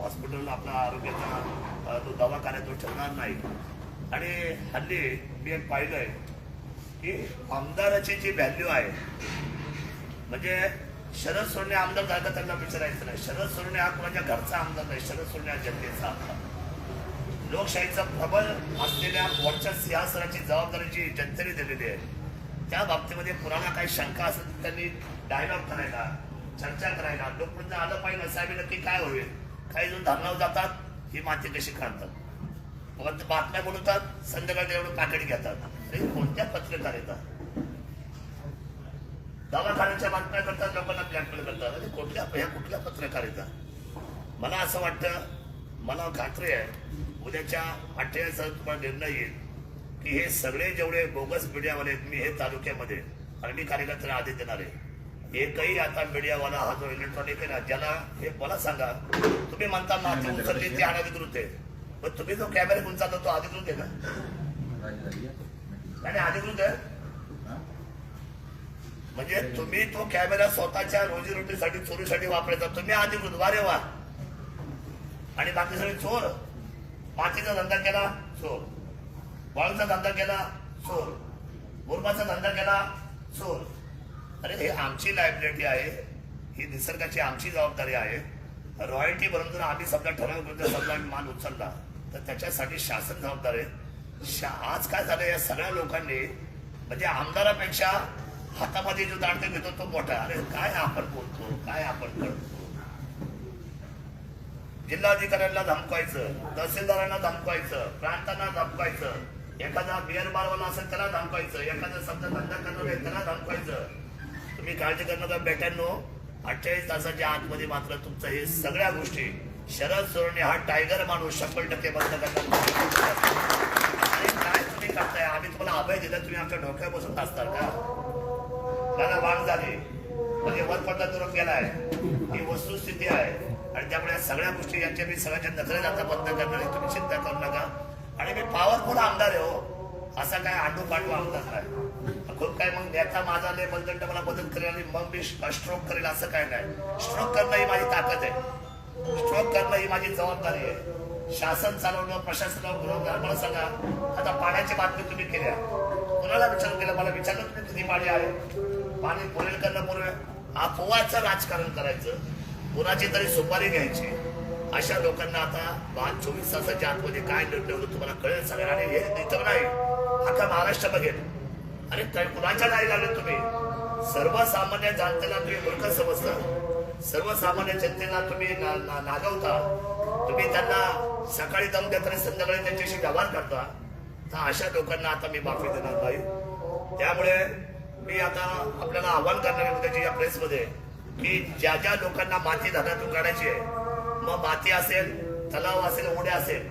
Hospital आपला आरोग्याचा तो दवाखाना तो ठेवणार नाही. आणि हल्ली मी एक पाहिलंय की आमदाराची जी व्हॅल्यू आहे, म्हणजे शरद सोनवणे आमदार झाला त्यांना विचारायचं नाही. शरद सोनवणे हा कोणाच्या घरचा आमदार नाही, शरद सोनवणे हा जनतेचा आमदार. लोकशाहीचा प्रबळ असलेल्या वरच्या सिंहासनाची जबाबदारी जी जनतेने दिलेली आहे, त्या बाबतीमध्ये पुराणा काही शंका असेल तर त्यांनी डायलॉग करायला, चर्चा करायला, लोकपर्यंत आलं पाहिजे. साहेब नक्की काय होईल, काही जण धरणावर जातात, ही माती कशी काढतात, मग बातम्या बोलवतात, संध्याकाळी एवढं पॅकेट घेतात. अरे कोणत्या पत्रकार येतात, दवाखान्याच्या बातम्या करतात, लोकांना ब्लॅकमेल करतात. अरे कुठल्या पत्रकार येतात. मला असं वाटतं, मला खात्री आहे उद्याच्या 28 तुम्हाला निर्णय येईल की हे सगळे जेवढे बोगस मीडियावाले आहेत, मी हे तालुक्यामध्ये आणि मी कार्यकर्त्याला आदेश देणार आहे, एकही आता मीडियावाला हा जो इलेक्ट्रॉनिक आहे ना, ज्याला हे मला सांगा, तुम्ही म्हणता माती उचलली ते अनधिकृत आहे, पण तुम्ही जो कॅमेरा घेऊन चालतो तो अधिकृत आहे का? आणि अधिकृत आहे म्हणजे तुम्ही तो कॅमेरा स्वतःच्या रोजीरोटीसाठी चोरीसाठी वापरायचा, तुम्ही अधिकृत, वारे वा. आणि बाकी सगळे चोर. मातीचा धंदा केला चोर, वाळूचा धंदा केला चोर, गुरबाचा धंदा केला चोर. अरे हे आमची लायबिलिटी आहे, ही निसर्गाची आमची जबाबदारी आहे. रॉयल्टी भरून जर आम्ही समजा ठरवून समजा माल उचलला तर त्याच्यासाठी शासन जबाबदार आहे. आज काय झालं, या सगळ्या लोकांनी म्हणजे आमदारापेक्षा हातामध्ये जो दांडका घेतो तो मोठा. अरे काय आपण बोलतो, काय आपण करतो. जिल्हाधिकाऱ्यांना धमकायचं, तहसीलदारांना धमकायचं, प्रांतांना धमकायचं, एखादा बिअर बारवाला असेल त्याला धमकायचं, एखादा समजा धंदा करणार आहे त्याला धमकायचं. तुम्ही काळजी करू नका बेट्यांनो, 48 तासाच्या आतमध्ये मात्र तुमचं हे सगळ्या गोष्टी शरद सोनवणे हा टायगर माणूस 100% बंद करणार. आणि काय तुम्ही करताय, आम्ही तुम्हाला अभय दिलं, तुम्ही आमच्या डोक्यावर बसून असतात का? मला वाढ झाली म्हणजे वरपडदा दुरून गेलाय, ही वस्तुस्थिती आहे. आणि त्यामुळे सगळ्या गोष्टी यांच्या मी सगळ्यांच्या नजरेत आता बंद करणार आहे, तुम्ही चिंता करू नका. आणि मी पॉवरफुल आमदार आहे हो, असा काय आंडू पांडू आमदार नाही. खूप काय मग नेता माझा लय बलदंड मला मदत करेल आणि मग मी स्ट्रोक करेल असं काय नाही. स्ट्रोक करणं ही माझी ताकद आहे, स्ट्रोक करणं ही माझी जबाबदारी आहे. शासन चालवणं, प्रशासनावर गुन्हेगार. मला सांगा, आता पाण्याची बातमी तुम्ही केल्या, कुणाला विचारून केलं, मला विचारलं तुम्ही किती पाणी आहे, पाणी पुरेल करणं पूर्वी अफवाचं राजकारण करायचं, कुणाची तरी सुपारी घ्यायची. अशा लोकांना आता 24 तासाच्या आतमध्ये काय निर्णय होतो तुम्हाला कळेल सगळं. आणि हे इथं नाही, अख्खा महाराष्ट्र बघेल. अरे काय कुणाच्या नाही लागले तुम्ही, सर्वसामान्य जनतेला तुम्ही मूर्ख समजता, सर्वसामान्य जनतेला तुम्ही नागवता, तुम्ही त्यांना सकाळी दम देता आणि संध्याकाळी त्यांच्याशी व्यवहार करता. तर अशा लोकांना आता मी माफी देणार नाही. त्यामुळे मी आता आपल्याला आव्हान करणार आहे उद्याच्या या प्रेसमध्ये की ज्या ज्या लोकांना माती धरणातून काढायची आहे, मग माती असेल, तलाव असेल, ओढे असेल,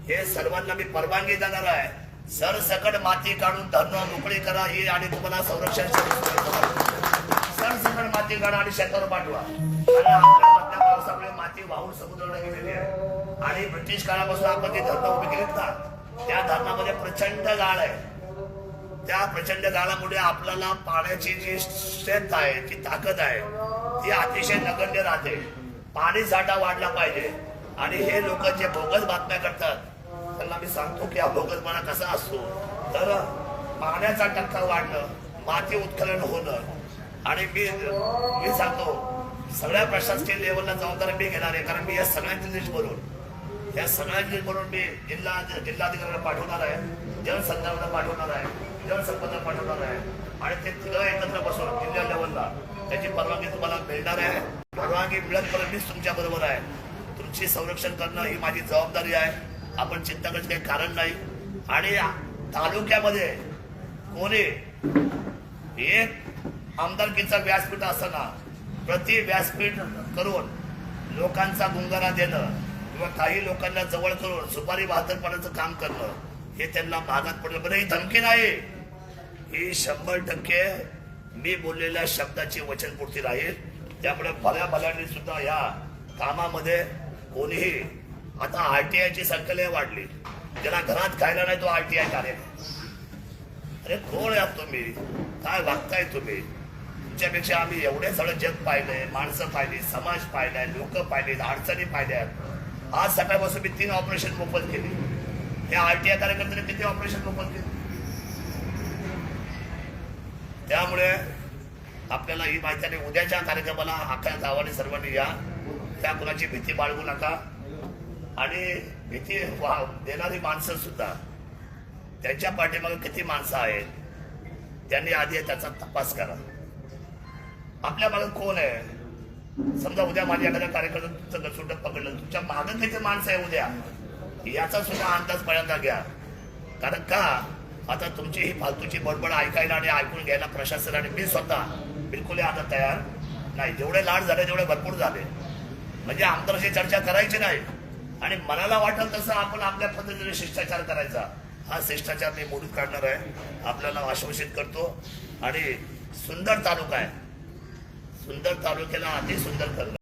हे सर्वांना मी परवानगी देणार आहे. सरसकट माती काढून धरणं मोकळी करा ही, आणि तुम्हाला संरक्षण सरसकट माती काढा आणि शेतावर पाठवा. आणि आपल्या मधल्या पावसामुळे माती वाहून समुद्राला गेलेली आहे. आणि ब्रिटिश काळापासून आपण ते धरणं उभी केलीत ना, त्या धरणामध्ये प्रचंड गाळ आहे. त्या प्रचंड गाळामुळे आपल्याला पाण्याची जी स्ट्रेंथ आहे, ती ताकद आहे, ती अतिशय नगण्य राहते. पाणी साठा वाढला पाहिजे. आणि हे लोक जे बोगस बातम्या करतात त्यांना मी सांगतो की हा बोगसपणा कसा असतो, तर पाण्याचा टक्का वाढणं, माती उत्खनन होणं. आणि मी सांगतो सगळ्या प्रशासकीय लेवलला जबाबदारी मी घेणार आहे, कारण मी या सगळ्यांची लिस्ट बनवून, या सगळ्यांची बनवून मी जिल्हाधिकाऱ्यांना पाठवणार आहे, जलसंधारणाला पाठवणार आहे, जलसंपदा पाठवणार आहे. आणि ते सगळं एकत्र बसून जिल्हा लेवलला त्याची परवानगी तुम्हाला मिळणार आहे. परवानगी मिळतपर्यंत मीच तुमच्या बरोबर आहे. तुमची संरक्षण करणं ही माझी जबाबदारी आहे. आपण चिंता करायचं काही कारण नाही. आणि तालुक्यामध्ये कोणी एक आमदारकीचा व्यासपीठ असताना प्रति व्यासपीठ करून लोकांचा गुंगारा देणं किंवा काही लोकांना जवळ करून सुपारी बहादरपणाचं काम करणं हे त्यांना भागात पडलं. बरं, ही धमकी नाही, ही 100% मी बोललेल्या शब्दाची वचनपूर्ती राहील. त्यामुळे भल्याभल्यांनी सुद्धा या कामामध्ये कोणीही, आता RTIची संख्या वाढली, ज्याला घरात खायला नाही तो RTI कार्य. अरे कोण आहे तुम्ही, काय वागताय तुम्ही? तुमच्यापेक्षा आम्ही एवढे सगळं जग पाहिलंय, माणसं पाहिली, समाज पाहिलाय, लोक पाहिलेत, अडचणी पाहिल्यात. आज सकाळपासून मी 3 ऑपरेशन मोफत केली. त्या आरटीआय कार्यकर्त्यांनी किती ऑपरेशन मोफत केली. त्यामुळे आपल्याला ही माहिती आहे. उद्याच्या कार्यक्रमाला अख्ख्या गावाने सर्वांनी या. त्या कुणाची भीती बाळगू नका. आणि भीती देणारी माणसं सुद्धा त्यांच्या पाठीमागे किती माणसं आहेत त्यांनी आधी त्याचा तपास करा. आपल्या मागे कोण आहे. समजा उद्या माझ्या एखाद्या कार्यक्रमात तुमचं गसुंड पकडलं, तुमच्या मागे किती माणसं आहे उद्या याचा सुद्धा अंदाज पहिल्यांदा घ्या. कारण का आता तुमची ही फालतूची बडबड ऐकायला आणि ऐकून घ्यायला प्रशासन आणि मी स्वतः बिलकुल आता तयार नाही. जेवढे लाड झाले तेवढे भरपूर झाले. म्हणजे आमदारशी चर्चा करायची नाही आणि मनाला वाटेल तसं आपण आपल्या पद्धतीने शिष्टाचार करायचा. हा शिष्टाचार मी मोडून काढणार आहे, आपल्याला आश्वासित करतो. आणि सुंदर तालुका आहे, सुंदर तालुक्याला अति सुंदर करणार.